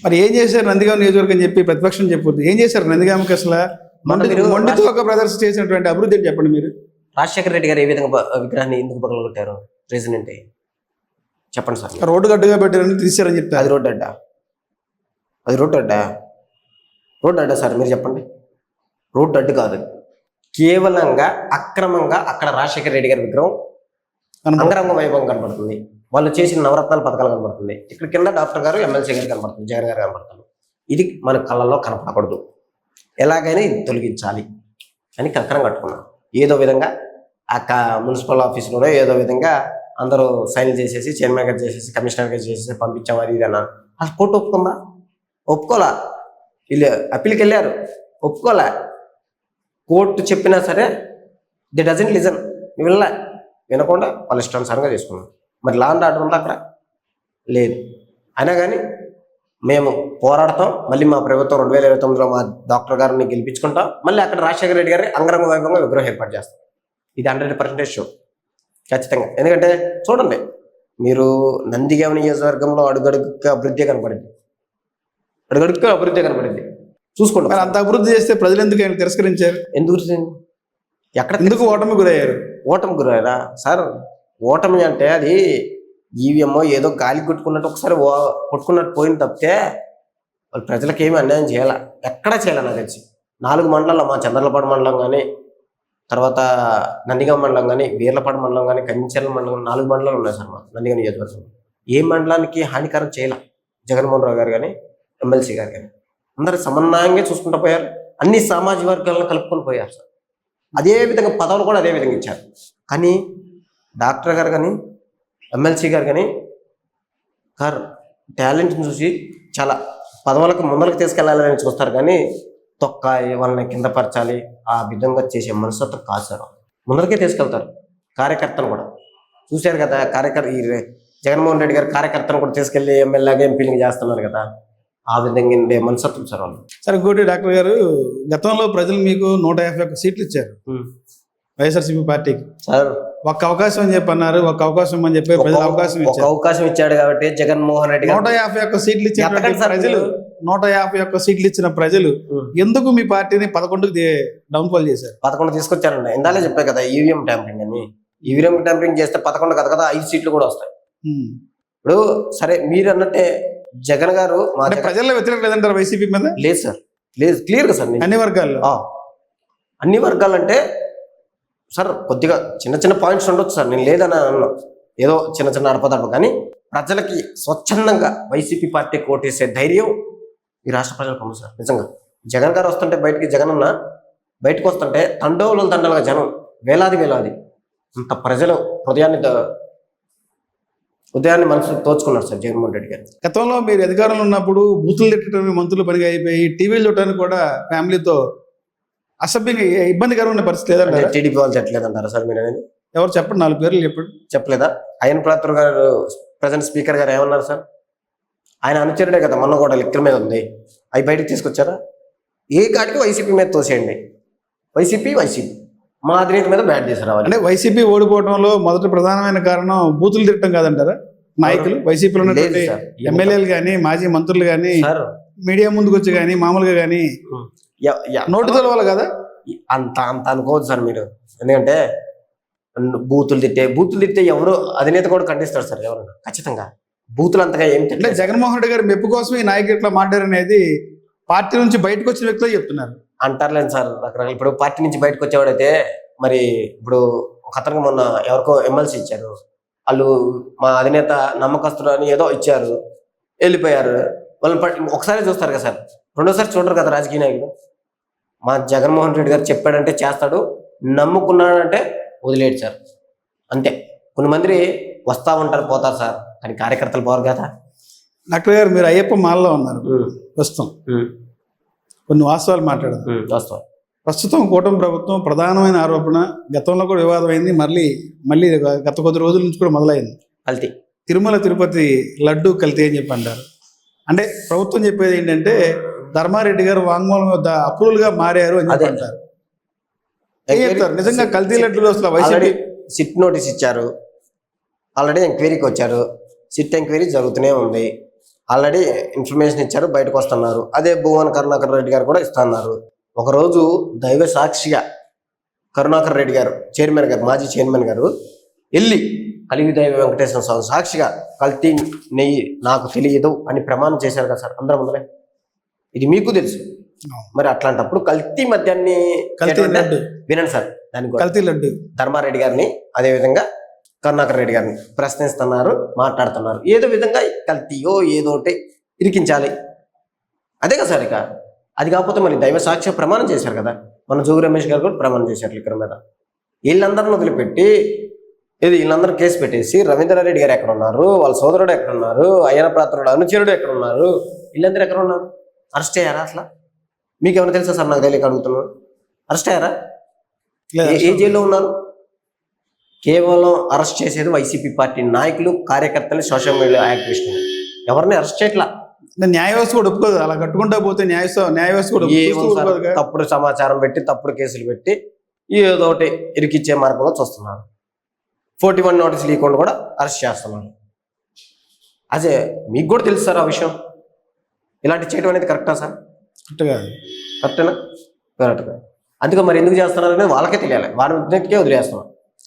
మరి ఏం చేశారు నందిగామ నియోజకవర్గం చెప్పి ప్రతిపక్షం చెప్పొద్దు, ఏం చేశారు నందిగామకి అసలు? మొండితో ఒక ప్రదర్శన చేసినటువంటి అభివృద్ధి చెప్పండి మీరు. రాజశేఖర రెడ్డి గారు ఏ విధంగా విగ్రహాన్ని ఎందుకు పగలగొట్టారు? రీజన్ ఏంటి చెప్పండి సార్. రోడ్డు గడ్డగా పెట్టారని తీశారని చెప్తారు. అది రోడ్డు అడ్డా? అది రోడ్డు అడ్డా? రోడ్డు అడ్డా సార్ మీరు చెప్పండి. రోడ్డు అడ్డు కాదు, కేవలంగా అక్రమంగా అక్కడ రాజశేఖర రెడ్డి గారి విగ్రహం అంగరంగ వైభవం కనబడుతుంది, వాళ్ళు చేసిన నవరత్నాల పథకాలు కనబడుతుంది, ఇక్కడ కింద డాక్టర్ గారు ఎమ్మెల్సీ గారు కనబడుతుంది, జగన్ గారు కనబడుతుంది. ఇది మన కళ్ళల్లో కనపడకూడదు, ఎలాగైనా ఇది తొలగించాలి అని కంకణం కట్టుకున్నాం. ఏదో విధంగా మున్సిపల్ ఆఫీసులోనే ఏదో విధంగా అందరూ సైన్ చేసేసి చైర్మన్ గారు చేసేసి కమిషనర్ గారు చేసేసి పంపించాం. అది ఇదన్నా అసలు కోర్టు ఒప్పుకుందా? ఒప్పుకోలే. వీళ్ళు అప్పీల్కి వెళ్ళారు, ఒప్పుకోలే. కోర్టు చెప్పినా సరే ది డజంట్ లిజన్, వినకుండా వాళ్ళ ఇష్టానుసారంగా చేసుకున్నాం. మరి లా అండ్ ఆర్డర్ ఉందా అక్కడ? లేదు. అయినా కానీ మేము పోరాడతాం. మళ్ళీ మా ప్రభుత్వం 2029లో మా డాక్టర్ గారిని గెలిపించుకుంటాం. మళ్ళీ అక్కడ రాజశేఖర రెడ్డి గారి అంగరంగ వైభవంగా విగ్రహం ఏర్పాటు చేస్తాం. ఇది 100% షో ఖచ్చితంగా. ఎందుకంటే చూడండి, మీరు నందిగామ నియోజకవర్గంలో అడుగడుగుగా అభివృద్ధి కనపడింది, అడుగడుగుగా అభివృద్ధి కనపడింది. చూసుకోండి. మరి అంత అభివృద్ధి చేస్తే ప్రజలు ఎందుకు ఆయన తిరస్కరించారు? ఎందుకు ఓటమి గురయ్యారు? ఓటమి గురయ్యారా సార్? ఓటమి అంటే అది ఈవీఎం ఏదో గాలి కొట్టుకున్నట్టు ఒకసారి కొట్టుకున్నట్టు పోయింది తప్పితే వాళ్ళు ప్రజలకు ఏమీ అన్యాయం చేయాల, ఎక్కడా చేయాలి. నాకు తెలిసి 4 మండలాల్లో, మా చంద్రలపాడు మండలం కానీ, తర్వాత నందిగామ మండలం కానీ, వీర్లపాడు మండలం కానీ, కంచెల మండలం, 4 మండలాలు ఉన్నాయి సార్ మా నందిగామ నియోజకవర్గం. ఏ మండలానికి హానికరం చేయాల జగన్మోహన్ రావు గారు కానీ, ఎమ్మెల్సీ గారు కానీ అందరు సమన్వయంగా చూసుకుంటూ పోయారు. అన్ని సామాజిక వర్గాలను కలుపుకొని పోయారు సార్. అదే విధంగా పదవులు కూడా అదే విధంగా ఇచ్చారు. కానీ డాక్టర్ గారు కానీ, ఎమ్మెల్సీ గారు కానీ టాలెంట్ని చూసి చాలా పదవులకు ముందరకు తీసుకెళ్లాలని చూస్తారు, కానీ వాళ్ళని కింద పరచాలి ఆ విధంగా చేసే మనస్తత్వం కాదు సార్. ముందరకే తీసుకెళ్తారు. కార్యకర్తను కూడా చూశారు కదా, జగన్మోహన్ రెడ్డి గారు కార్యకర్తను కూడా తీసుకెళ్లి ఎమ్మెల్యేగా ఎంపీలు చేస్తున్నారు కదా, ఆ విధంగా మనస్తత్వం సార్ వాళ్ళు. సార్ ఇంకోటి డాక్టర్ గారు, గతంలో ప్రజలు మీకు 151 సీట్లు ఇచ్చారు వైఎస్ఆర్సీపీ పార్టీకి. సార్ ఒక్క అవకాశం అని చెప్పి అన్నారు, ఒక్క అవకాశం అని చెప్పి ప్రజలు అవకాశం ఇచ్చాడు కాబట్టి జగన్మోహన్ రెడ్డి 151 సీట్లు ఇచ్చిన ప్రజలు, 151 సీట్లు ఇచ్చిన ప్రజలు ఎందుకు మీ పార్టీని 11కి డౌన్ఫాల్ చేశారు? 11 తీసుకొచ్చారండి. ఇందాలే చెప్పారు కదా, ఈవీఎం ట్యాంపరింగ్ అని. ఈవీఎం ట్యాంపరింగ్ చేస్తే 11 కదా 5 సీట్లు కూడా వస్తాయి. ఇప్పుడు సరే మీరు అన్నట్టే జగన్ గారు ప్రజల్లో వ్యతిరేకత లేదంటారు వైసీపీ మీద? లేదు సార్, లేదు, క్లియర్ గా సార్. అన్ని వర్గాలు అంటే సార్ కొద్దిగా చిన్న చిన్న పాయింట్స్ ఉండొచ్చు సార్, నేను లేదని అన్నా, ఏదో చిన్న చిన్న అడపదడప, కానీ ప్రజలకి స్వచ్ఛందంగా వైసీపీ పార్టీ ఓటేసే ధైర్యం ఈ రాష్ట్ర ప్రజలకు ఉంది సార్. నిజంగా జగన్ గారు వస్తుంటే జగన్ అన్న బయటకు వస్తుంటే తండోలుగా జనం వేలాది అంత ప్రజలు ఉదయాన్ని మనసు తోచుకున్నారు సార్ జగన్మోహన్ రెడ్డి గారు. గతంలో మీరు అధికారంలో ఉన్నప్పుడు బూతులు తిట్టడమే మంత్రులు పనిగా అయిపోయి టీవీలు చూడటానికి కూడా ఫ్యామిలీతో అసభ్యంగా ఇబ్బందికరమైన పరిస్థితి లేదంటే టీడీపీ వాళ్ళు చెప్పలేదంటారా సార్ మీరు అనేది? ఎవరు చెప్పండి, 4 పేర్లు చెప్పలేదా? అయ్యన్ పాత్ర గారు ప్రజెంట్ స్పీకర్ గారు ఏమన్నారు సార్? ఆయన అనుచరుడే కదా, మొన్న కూడా లెక్కల మీద ఉంది, అవి బయటకు తీసుకొచ్చారా? ఏ కాటికి వైసీపీ మీద తోసేయండి, వైసీపీ మా అధినేత మీద బ్యాట్ చేశారు. అంటే వైసీపీ ఓడిపోవడంలో మొదటి ప్రధానమైన కారణం బూతులు తిట్టడం కాదంటారా? నాయకులు వైసీపీలో ఉన్నటువంటి ఎమ్మెల్యేలు కానీ, మాజీ మంత్రులు కానీ మీడియా ముందుకు వచ్చి కానీ, మామూలుగా కానీ నోటుతో వల్ల కదా? అంత అనుకోవద్దు సార్ మీరు. ఎందుకంటే బూతులు తిట్టే ఎవరు అధినేత కూడా ఖండిస్తారు సార్, ఎవరు ఖచ్చితంగా. బూతులు అంతగా ఏం అంటే జగన్మోహన్ రెడ్డి గారి మెప్పు కోసం ఈ నాయకులు ఇట్లా మాట్లాడనేది పార్టీ నుంచి బయటకు వచ్చిన వ్యక్తులు చెప్తున్నారు. అంటారులేండి సార్ రకరకాల. ఇప్పుడు పార్టీ నుంచి బయటకు వచ్చేవాడైతే మరి ఇప్పుడు ఒక అతనికి మొన్న ఎవరికో ఎమ్మెల్సీ ఇచ్చారు, వాళ్ళు మా అధినేత నమ్మకస్తులు అని ఏదో ఇచ్చారు, వెళ్ళిపోయారు. వాళ్ళని ఒకసారి చూస్తారు కదా సార్, రెండోసారి చూడరు కదా రాజకీయ నాయకులు. మా జగన్మోహన్ రెడ్డి గారు చెప్పాడంటే చేస్తాడు, నమ్ముకున్నాడంటే వదిలేడు సార్, అంతే. కొంతమంది వస్తా ఉంటారు, పోతారు సార్, కానీ కార్యకర్తలు పోరు కదా. డాక్టర్ గారు మీరు అయ్యప్ప మాలలో ఉన్నారు ప్రస్తుతం, కొన్ని వాస్తవాలు మాట్లాడదు. ప్రస్తుతం కూటమి ప్రభుత్వం ప్రధానమైన ఆరోపణ, గతంలో కూడా వివాదమైంది, మళ్ళీ గత కొద్ది రోజుల నుంచి కూడా మొదలైంది, కల్తీ. తిరుమల తిరుపతి లడ్డు కల్తీ అని చెప్పి అంటారు. అంటే ప్రభుత్వం చెప్పేది ఏంటంటే ధర్మారెడ్డి గారు వాంగ్మూలం అప్రూవల్ గా మారారు అని చెప్పి అంటారు. ఏం చెప్తారు? నిజంగా కల్తీ లడ్డులు అసలు వైసీపీ సిట్ నోటీస్ ఇచ్చారు, ఆల్రెడీ ఎంక్వైరీకి వచ్చారు, సిట్ ఎంక్వైరీ జరుగుతూనే ఉంది. ఆల్రెడీ ఇన్ఫర్మేషన్ ఇచ్చారు, బయటకు వస్తున్నారు. అదే భువన్ కరుణాకర్ రెడ్డి గారు కూడా ఇస్తున్నారు. ఒకరోజు దైవ సాక్షిగా కరుణాకర్ రెడ్డి గారు చైర్మన్ గారు, మాజీ చైర్మన్ గారు వెళ్ళి కలిగి దైవ వెంకటేశ్వర స్వామి సాక్షిగా కల్తీ నెయ్యి నాకు తెలియదు అని ప్రమాణం చేశారు కదా సార్ అందరం ముందరే. ఇది మీకు తెలుసు. మరి అట్లాంటప్పుడు కల్తీ మద్యాన్ని కల్తీ లడ్డు. వినండి సార్, దానికి కూడా కల్తీ లడ్డు ధర్మారెడ్డి గారిని అదేవిధంగా కరుణాకర్ రెడ్డి గారిని ప్రశ్నిస్తున్నారు, మాట్లాడుతున్నారు. ఏదో విధంగా కల్తీయో ఏదో ఒకటి ఇరికించాలి. అదే కదా సార్. ఇక అది కాకపోతే మరి దైవ సాక్ష్య ప్రమాణం చేశారు కదా, మన జోగి రమేష్ గారు కూడా ప్రమాణం చేశారు లిక్కర్ మీద. వీళ్ళందరిని వదిలిపెట్టి వీళ్ళందరూ కేసు పెట్టేసి రవీంద్రారెడ్డి గారు ఎక్కడ ఉన్నారు, వాళ్ళ సోదరుడు ఎక్కడ ఉన్నారు, అయ్యన ప్రాతుడు అనుచరుడు ఎక్కడ ఉన్నారు, వీళ్ళందరూ ఎక్కడ ఉన్నారు? అరెస్ట్ అయ్యారా అసలు? మీకు ఏమైనా తెలుసా సార్? నాకు తెలియక అడుగుతున్నాను. అరెస్ట్ అయ్యారా? ఏ జైల్లో ఉన్నారు? కేవలం అరెస్ట్ చేసేది వైసీపీ పార్టీ నాయకులు, కార్యకర్తలు, సోషల్ మీడియా యాక్టివిస్టులు. ఎవరిని అరెస్ట్ చేయట్లా. న్యాయ వ్యవస్థ కూడా ఒప్పుకోదు. అలా కట్టుకుంటా పోతే న్యాయ వ్యవస్థ కూడా ఒప్పుకోదు. తప్పుడు సమాచారం పెట్టి, తప్పుడు కేసులు పెట్టి ఏదో ఒకటి ఇరికిచ్చే మార్గంలో చూస్తున్నారు. 41 నోటీసులు ఇవ్వకుండా కూడా అరెస్ట్ చేస్తున్నారు. అదే మీకు కూడా తెలుసు సార్ ఆ విషయం. ఇలాంటి చేయడం అనేది కరెక్టా సార్? కరెక్టేనా? కరెక్ట్గా. అందుకే మరి ఎందుకు చేస్తున్నారు అనేది వాళ్ళకే తెలియాలి. వారి ఉద్యోగికే వదిలేస్తున్నాం.